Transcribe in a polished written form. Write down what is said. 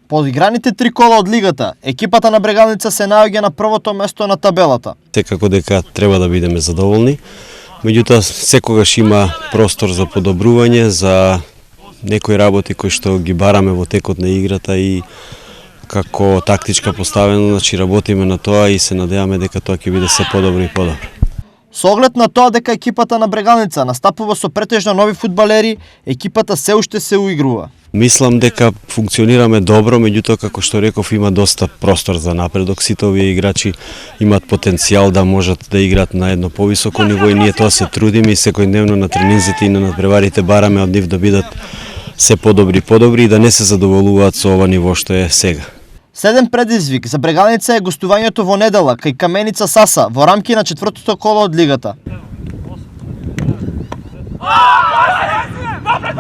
По одиграните 3 кола од лигата, екипата на Брегалница се наоѓа на првото место на табелата. Секако дека треба да бидеме задоволни, меѓутоа секогаш има простор за подобрување, за некои работи кои што ги бараме во текот на играта и како тактичка поставено, значи работиме на тоа и се надеваме дека тоа ќе биде се подобро и подобро. Со оглед на тоа дека екипата на Брегалница настапува со претежно нови фудбалери, екипата се уште се уигрува. Мислам дека функционираме добро, меѓутоа како што реков има доста простор за напредок. Сите овие играчи имаат потенцијал да можат да играат на едно повисоко ниво и ние тоа се трудиме и секојдневно на тренинзите и на надпреварите бараме од нив да бидат се подобри и да не се задоволуваат со ова ниво што е сега. Следен предизвик за Брегалница е гостувањето во недела кај Каменица Саса во рамки на 4-тото коло од лигата. Добре,